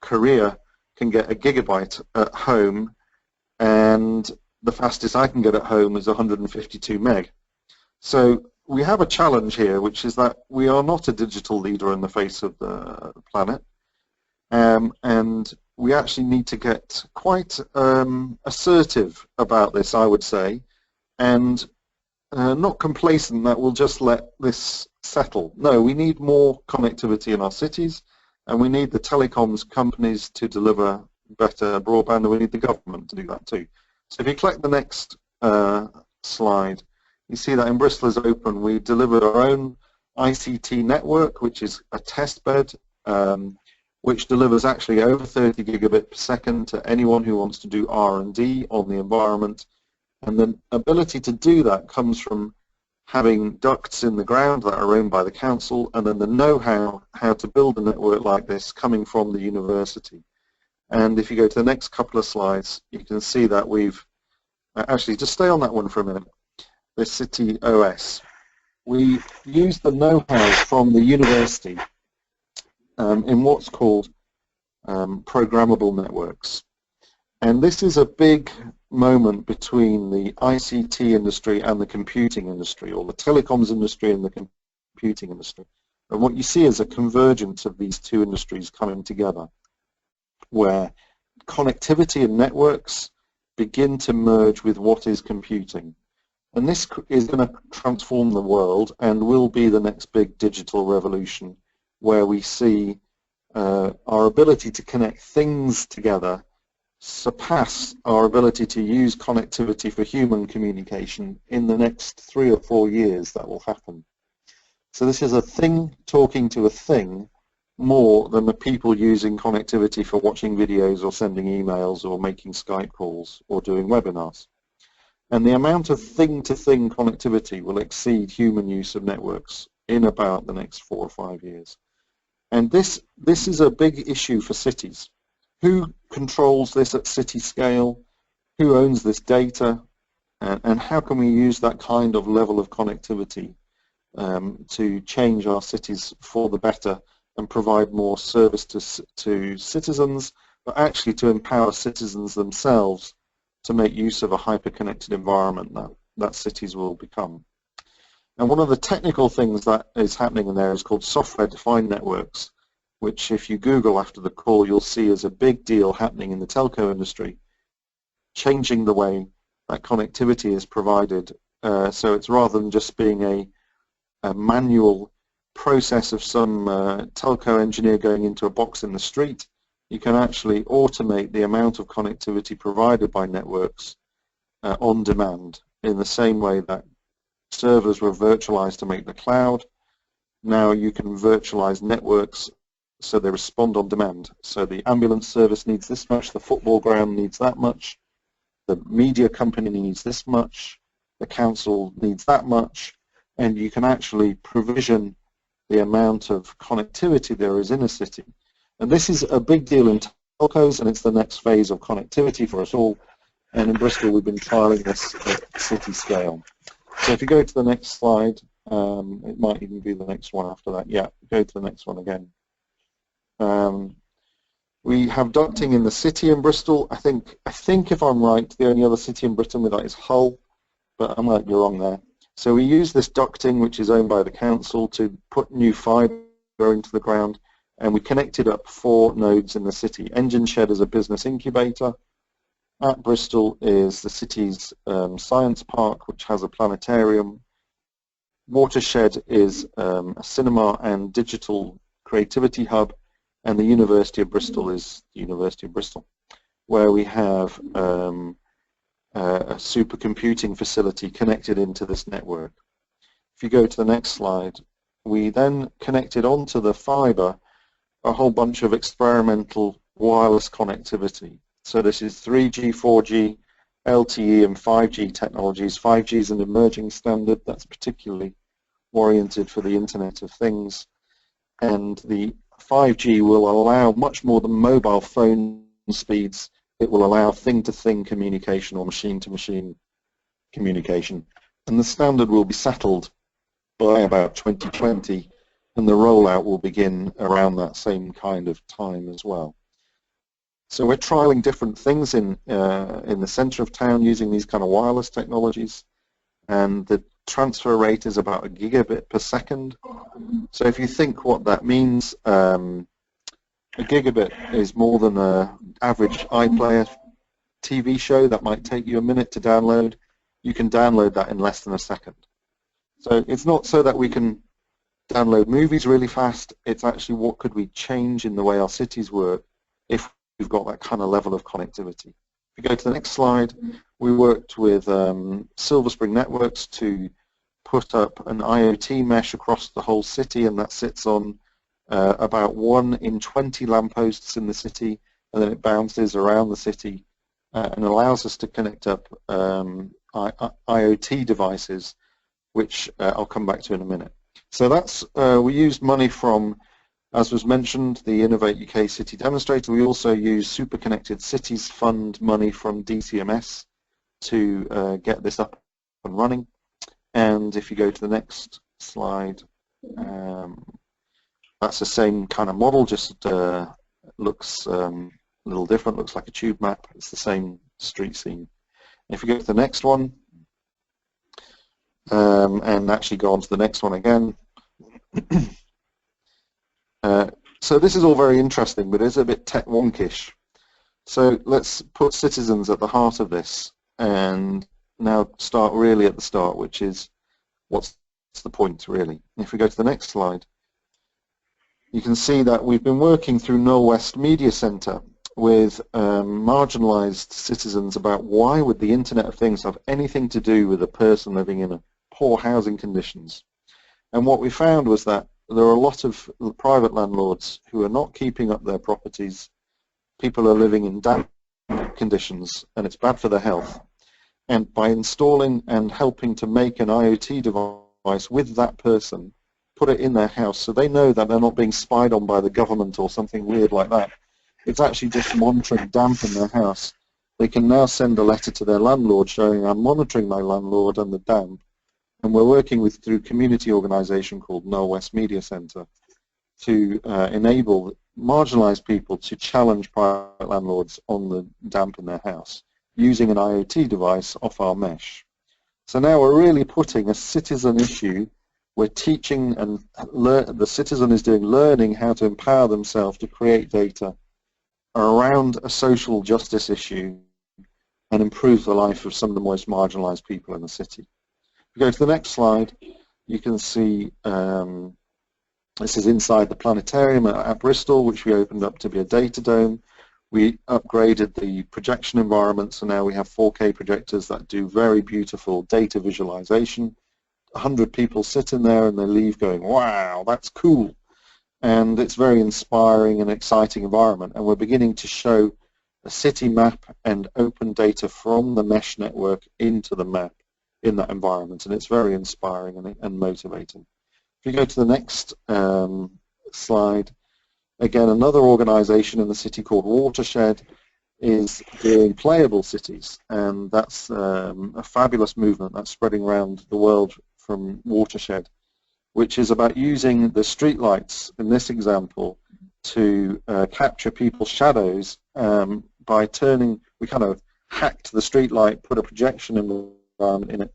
Korea can get a gigabyte at home, and the fastest I can get at home is 152 meg. So we have a challenge here, which is that we are not a digital leader in the face of the planet, and we actually need to get quite assertive about this, I would say, and not complacent that we'll just let this settle. No, we need more connectivity in our cities, and we need the telecoms companies to deliver better broadband, and we need the government to do that too. So if you click the next slide, you see that in Bristol is Open, we delivered our own ICT network, which is a test bed, which delivers actually over 30 gigabit per second to anyone who wants to do R&D on the environment. And the ability to do that comes from having ducts in the ground that are owned by the council, and then the know-how how to build a network like this coming from the university. And if you go to the next couple of slides, you can see that we've actually, just stay on that one for a minute, the City OS. We use the know-how from the university in what's called programmable networks. And this is a big moment between the ICT industry and the computing industry, or the telecoms industry and the computing industry. And what you see is a convergence of these two industries coming together, where connectivity and networks begin to merge with what is computing. And this is going to transform the world and will be the next big digital revolution, where we see our ability to connect things together surpass our ability to use connectivity for human communication in the next 3 or 4 years. That will happen. So this is a thing talking to a thing more than the people using connectivity for watching videos or sending emails or making Skype calls or doing webinars. And the amount of thing-to-thing connectivity will exceed human use of networks in about the next 4 or 5 years. And this is a big issue for cities. Who controls this at city scale? Who owns this data? And how can we use that kind of level of connectivity to change our cities for the better and provide more service to citizens, but actually to empower citizens themselves to make use of a hyper-connected environment that cities will become. And one of the technical things that is happening in there is called software-defined networks, which if you Google after the call, you'll see is a big deal happening in the telco industry, changing the way that connectivity is provided. So it's rather than just being a manual process of some telco engineer going into a box in the street, you can actually automate the amount of connectivity provided by networks on demand, in the same way that servers were virtualized to make the cloud. Now you can virtualize networks so they respond on demand. So the ambulance service needs this much, the football ground needs that much, the media company needs this much, the council needs that much, and you can actually provision the amount of connectivity there is in a city. And this is a big deal in telcos, and it's the next phase of connectivity for us all. And in Bristol, we've been trialing this at city scale. So if you go to the next slide, it might even be the next one after that. Yeah, go to the next one again. We have ducting in the city in Bristol. I think if I'm right, the only other city in Britain with that is Hull, but I might be wrong there. So we use this ducting, which is owned by the council, to put new fibre into the ground, and we connected up 4 nodes in the city. Engine Shed is a business incubator. At Bristol is the city's science park, which has a planetarium. Watershed is a cinema and digital creativity hub, and the University of Bristol is the University of Bristol, where we have a supercomputing facility connected into this network. If you go to the next slide, we then connected onto the fibre a whole bunch of experimental wireless connectivity. So this is 3G, 4G, LTE and 5G technologies. 5G is an emerging standard that's particularly oriented for the Internet of Things, and the 5G will allow much more than mobile phone speeds. It will allow thing-to-thing communication or machine-to-machine communication. And the standard will be settled by about 2020, and the rollout will begin around that same kind of time as well. So we're trialing different things in the center of town using these kind of wireless technologies, and the transfer rate is about 1 gigabit per second. So if you think what that means, a gigabit is more than an average iPlayer TV show that might take you a minute to download. You can download that in less than a second. So it's not so that we can download movies really fast, it's actually what could we change in the way our cities work if we've got that kind of level of connectivity. If we go to the next slide, we worked with Silver Spring Networks to put up an IoT mesh across the whole city, and that sits on about 1 in 20 lampposts in the city, and then it bounces around the city and allows us to connect up IoT devices, which I'll come back to in a minute. So that's, we used money from, as was mentioned, the Innovate UK City Demonstrator. We also used Super Connected Cities Fund money from DCMS to get this up and running. And if you go to the next slide, that's the same kind of model, just looks a little different, looks like a tube map. It's the same street scene. If you go to the next one, and actually go on to the next one again. So this is all very interesting, but it's a bit tech wonkish. So let's put citizens at the heart of this and now start really at the start, which is what's the point really. If we go to the next slide, you can see that we've been working through Knoll West Media Centre with marginalised citizens about why would the Internet of Things have anything to do with a person living in a poor housing conditions. And what we found was that there are a lot of private landlords who are not keeping up their properties. People are living in damp conditions and it's bad for their health. And by installing and helping to make an IoT device with that person, put it in their house so they know that they're not being spied on by the government or something weird like that. It's actually just monitoring damp in their house. They can now send a letter to their landlord showing I'm monitoring my landlord and the damp. And we're working with through a community organisation called Knoll West Media Centre to enable marginalised people to challenge private landlords on the damp in their house using an IoT device off our mesh. So now we're really putting a citizen issue. We're teaching, and the citizen is doing learning how to empower themselves to create data around a social justice issue and improve the life of some of the most marginalised people in the city. If we go to the next slide, you can see this is inside the planetarium at Bristol, which we opened up to be a data dome. We upgraded the projection environment, so now we have 4K projectors that do very beautiful data visualization. 100 people sit in there and they leave going, wow, that's cool. And it's very inspiring and exciting environment. And we're beginning to show a city map and open data from the mesh network into the map in that environment. And it's very inspiring and motivating. If you go to the next slide, again, another organization in the city called Watershed is doing playable cities. And that's a fabulous movement that's spreading around the world from Watershed, which is about using the streetlights in this example to capture people's shadows by turning, we kind of hacked the streetlight, put a projection environment in it,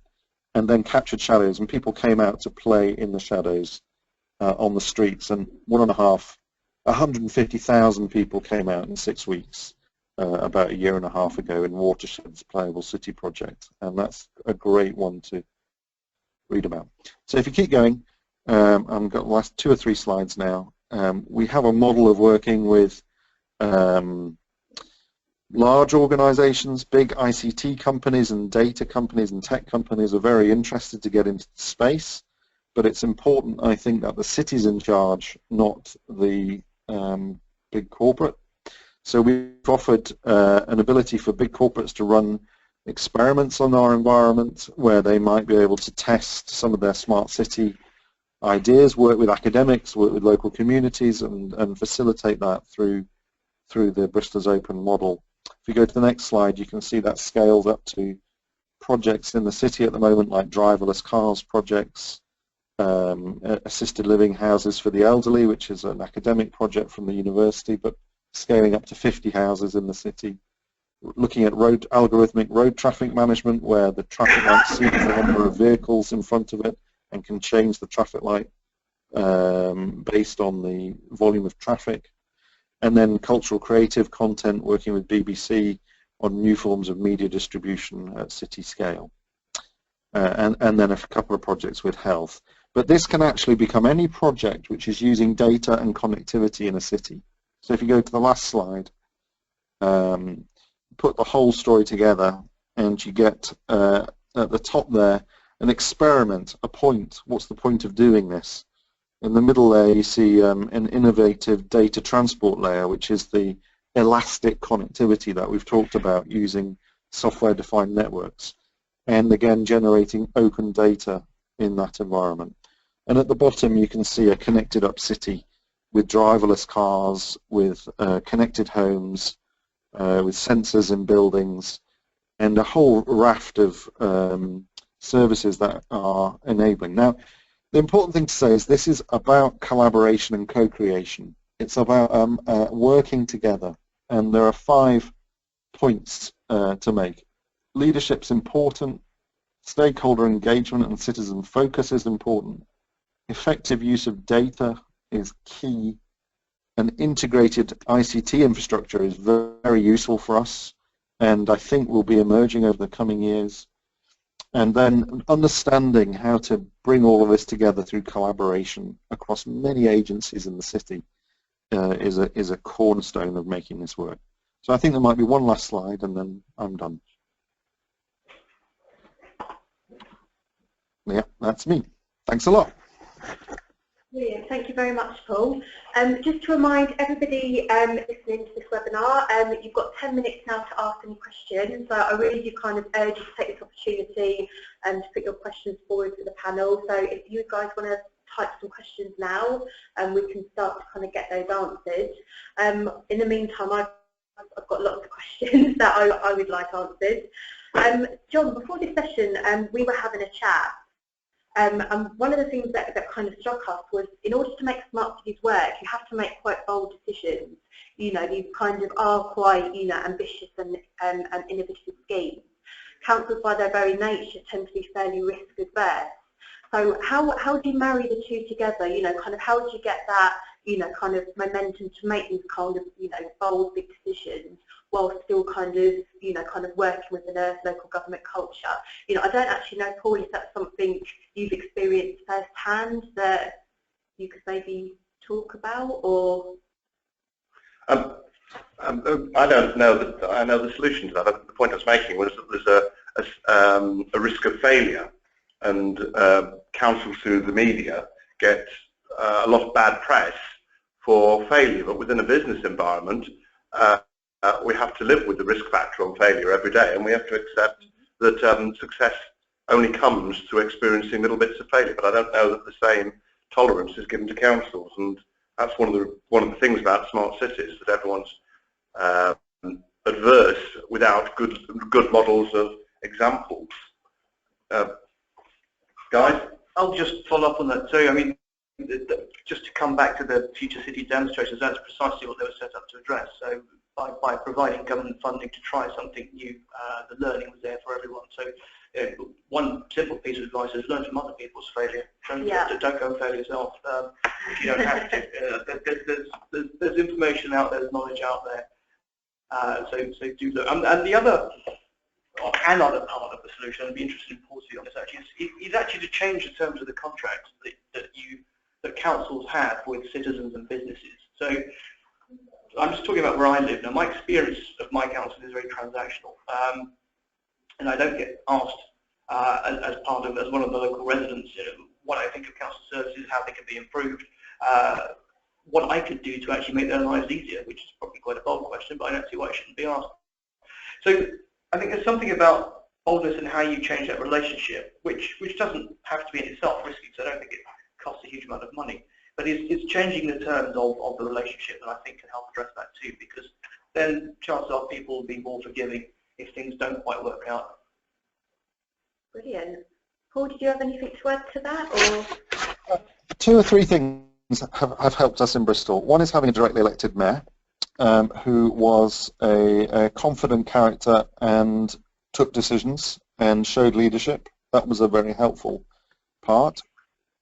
and then captured shadows, and people came out to play in the shadows on the streets, and 150,000 people came out in 6 weeks about a year and a half ago in Watershed's Playable City project, and that's a great one to read about. So if you keep going, I've got the last 2 or 3 slides now. We have a model of working with large organizations, big ICT companies and data companies and tech companies are very interested to get into the space, but it's important, I think, that the city's in charge, not the big corporate. So we've offered an ability for big corporates to run experiments on our environment where they might be able to test some of their smart city ideas, work with academics, work with local communities, and facilitate that through the Bristol's Open model. If you go to the next slide, you can see that scaled up to projects in the city at the moment, like driverless cars projects, assisted living houses for the elderly, which is an academic project from the university, but scaling up to 50 houses in the city. Looking at algorithmic road traffic management, where the traffic light sees the number of vehicles in front of it and can change the traffic light based on the volume of traffic. And then cultural creative content, working with BBC on new forms of media distribution at city scale. And then a couple of projects with health. But this can actually become any project which is using data and connectivity in a city. So if you go to the last slide, put the whole story together, and you get at the top there an experiment, a point. What's the point of doing this? In the middle there you see an innovative data transport layer, which is the elastic connectivity that we've talked about using software-defined networks, and again generating open data in that environment. And at the bottom you can see a connected up city with driverless cars, with connected homes, with sensors in buildings, and a whole raft of services that are enabling. Now, the important thing to say is this is about collaboration and co-creation. It's about working together, and there are 5 points to make. Leadership's important, stakeholder engagement and citizen focus is important, effective use of data is key, an integrated ICT infrastructure is very useful for us, and I think will be emerging over the coming years. And then understanding how to bring all of this together through collaboration across many agencies in the city is a cornerstone of making this work. So I think there might be one last slide, and then I'm done. Yeah, that's me. Thanks a lot.
Brilliant. Thank you very much, Paul. Just to remind everybody listening to this webinar, you've got 10 minutes now to ask any questions. So I really do kind of urge you to take this opportunity to put your questions forward to the panel. So if you guys want to type some questions now, we can start to kind of get those answered. In the meantime, I've got lots of questions that I would like answered. John, before this session, we were having a chat. And one of the things that kind of struck us was, in order to make smart cities work, you have to make quite bold decisions. You know, these kind of are quite, you know, ambitious and innovative schemes. Councils, by their very nature, tend to be fairly risk adverse. So how do you marry the two together? You know, kind of how do you get that, you know, kind of momentum to make these kind of, you know, bold, big decisions, while still kind of, you know, kind of working within a local government culture? You know, I don't actually know, Paul, if that's something you've experienced firsthand that you could maybe talk about, or?
I don't know that I know the solution to that. The point I was making was that there's a risk of failure, and councils through the media get a lot of bad press for failure, but within a business environment, we have to live with the risk factor on failure every day, and we have to accept that success only comes through experiencing little bits of failure. But I don't know that the same tolerance is given to councils, and that's one of the things about smart cities, that everyone's adverse without good models of examples. Guys?
I'll just follow up on that too. I mean, just to come back to the future city demonstrators, that's precisely what they were set up to address. So by providing government funding to try something new, the learning was there for everyone. So one simple piece of advice is learn from other people's failure. Don't go and fail yourself if you don't have to. There's information out there, there's knowledge out there. So do look. And the other, another part of the solution, I'd be interested in Paul's view on this actually, is actually to change the terms of the contract that councils have with citizens and businesses. So I'm just talking about where I live now. My experience of my council is very transactional, and I don't get asked as one of the local residents, you know, what I think of council services, how they can be improved, what I could do to actually make their lives easier, which is probably quite a bold question, but I don't see why it shouldn't be asked. So I think there's something about boldness and how you change that relationship, which doesn't have to be in itself risky, because I don't think it costs a huge amount of money, but it's changing the terms of the relationship that I think can help address that too, because then chances are people will be more forgiving if things don't quite work out.
Brilliant. Paul, did you have anything to add to that? Or?
2 or 3 things have helped us in Bristol. One is having a directly elected mayor, who was a confident character and took decisions and showed leadership. That was a very helpful part.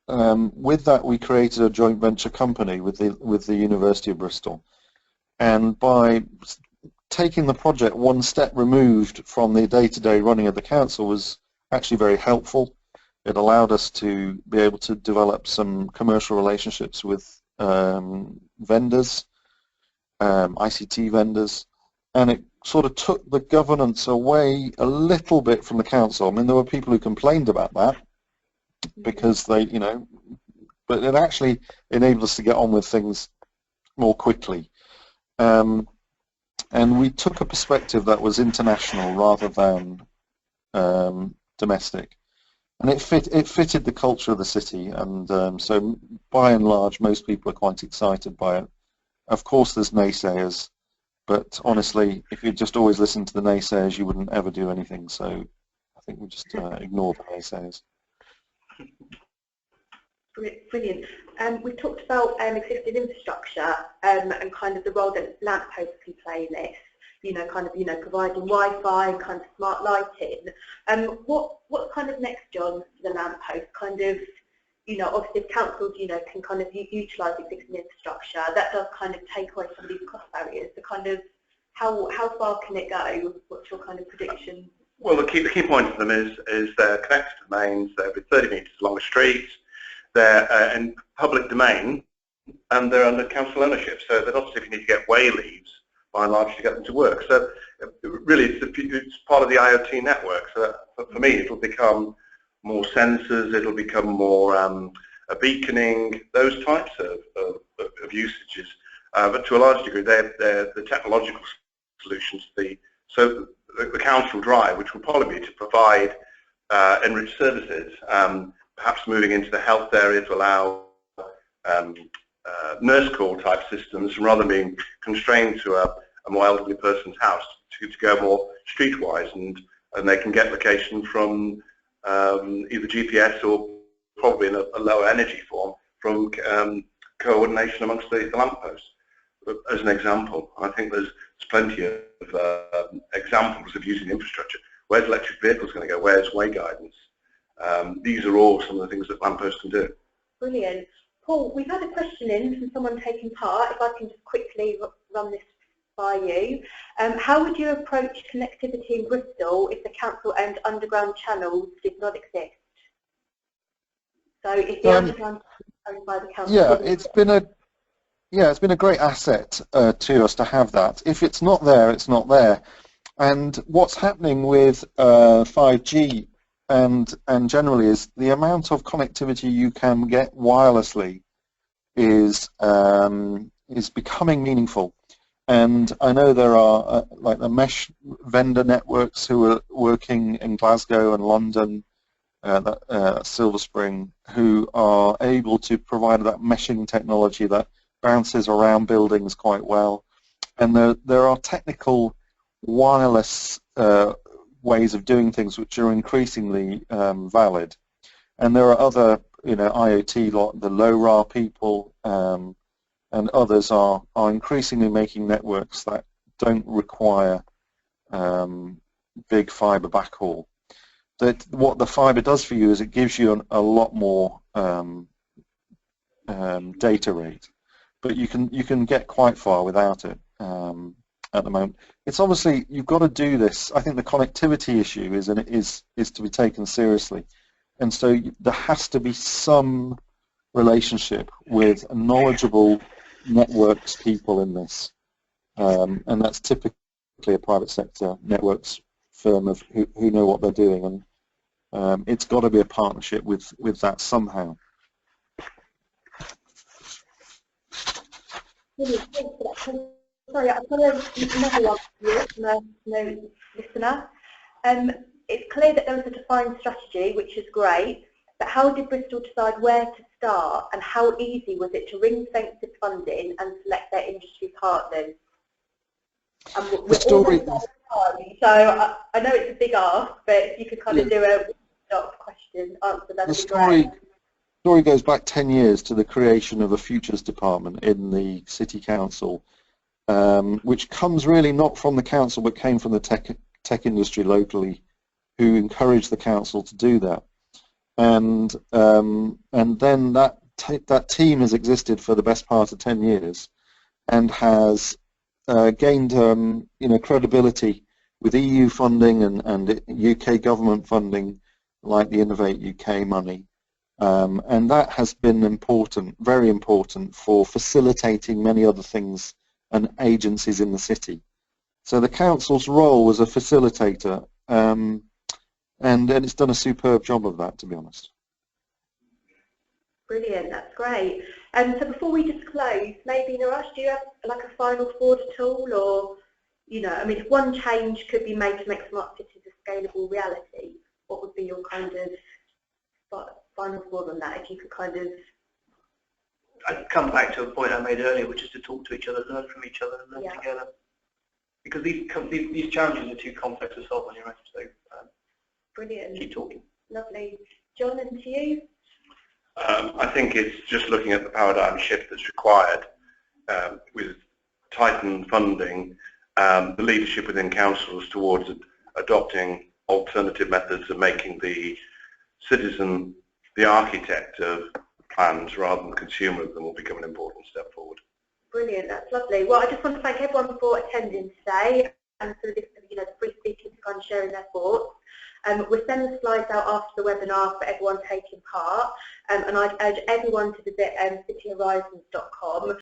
With that, we created a joint venture company with the University of Bristol, and by taking the project one step removed from the day-to-day running of the council was actually very helpful. It allowed us to be able to develop some commercial relationships with vendors, ICT vendors, and it sort of took the governance away a little bit from the council. I mean, there were people who complained about that because they, but it actually enabled us to get on with things more quickly. And we took a perspective that was international rather than domestic. And it fitted the culture of the city, and so by and large most people are quite excited by it. Of course there's naysayers, but honestly if you just always listen to the naysayers you wouldn't ever do anything, so I think we just ignore the naysayers.
Brilliant. We've talked about existing infrastructure and kind of the role that lampposts can play in this. Providing Wi-Fi and kind of smart lighting. What's kind of next, John, for the lamppost? Kind of, obviously if councils, can kind of utilise existing infrastructure, that does kind of take away some of these cost barriers. So kind of, how far can it go? What's your kind of prediction?
Well, the key point for them is they're connected to the mains, they're with 30 metres along the streets, they're in public domain, and they're under council ownership. So that obviously if you need to get way leaves, by and large, to get them to work. So really it's part of the IoT network. So for me it'll become more sensors, it'll become more beaconing, those types of usages. But to a large degree they're the technological solutions. So the council drive, which will probably be to provide enriched services, perhaps moving into the health area to allow nurse call type systems rather than being constrained to a more elderly person's house, to go more streetwise, and they can get location from either GPS or probably in a lower energy form from coordination amongst the lampposts, as an example. I think there's plenty of examples of using infrastructure. Where's electric vehicles going to go? Where's way guidance? These are all some of the things that lampposts can do.
Brilliant. Paul, we've had a question in from someone taking part. If I can just quickly run this by you. How would you approach connectivity in Bristol if the council-owned underground channels did not exist? So if the underground is owned by the council...
it's been a great asset to us to have that. If it's not there, it's not there. And what's happening with 5G and generally is the amount of connectivity you can get wirelessly is becoming meaningful. And I know there are like the mesh vendor networks who are working in Glasgow and London, Silver Spring, who are able to provide that meshing technology that bounces around buildings quite well. And there are technical wireless ways of doing things which are increasingly valid. And there are other, IoT, like the LoRa people, and others are increasingly making networks that don't require big fiber backhaul. What the fiber does for you is it gives you a lot more data rate, but you can get quite far without it at the moment. It's obviously, you've got to do this. I think the connectivity issue is to be taken seriously, and so there has to be some relationship with knowledgeable networks people in this, and that's typically a private sector networks firm of who know what they're doing, and it's got to be a partnership with that somehow.
Sorry, I've got another one for you, listener. It's clear that there was a defined strategy, which is great, but how did Bristol decide where to start, and how easy was it to ring-fence this funding and select their industry partners?
The story.
So I know it's a big ask, but if you could kind of do a question answer, that'd be great.
The story goes back 10 years to the creation of a futures department in the City Council, which comes really not from the council but came from the tech industry locally, who encouraged the council to do that. And then that team has existed for the best part of 10 years and has gained credibility with EU funding and UK government funding, like the Innovate UK money. And that has been important, very important, for facilitating many other things and agencies in the city. So the council's role was a facilitator, and it's done a superb job of that, to be honest.
Brilliant, that's great. So before we just close, maybe Niraj, do you have like a final thought at all, or I mean, if one change could be made to make smart cities a scalable reality, what would be your kind of final thought on that? If you could kind of...
I'd come back to a point I made earlier, which is to talk to each other, learn from each other, and learn together. Because these challenges are too complex to solve on your own. So
brilliant.
Keep talking.
Lovely. John, and to you?
I think it's just looking at the paradigm shift that's required with tightened funding, the leadership within councils towards adopting alternative methods of making the citizen the architect of plans rather than the consumer of them will become an important step forward.
Brilliant, that's lovely. Well, I just want to thank everyone for attending today and for the free speakers kind of sharing their thoughts. We'll send the slides out after the webinar for everyone taking part, and I'd urge everyone to visit cityhorizons.com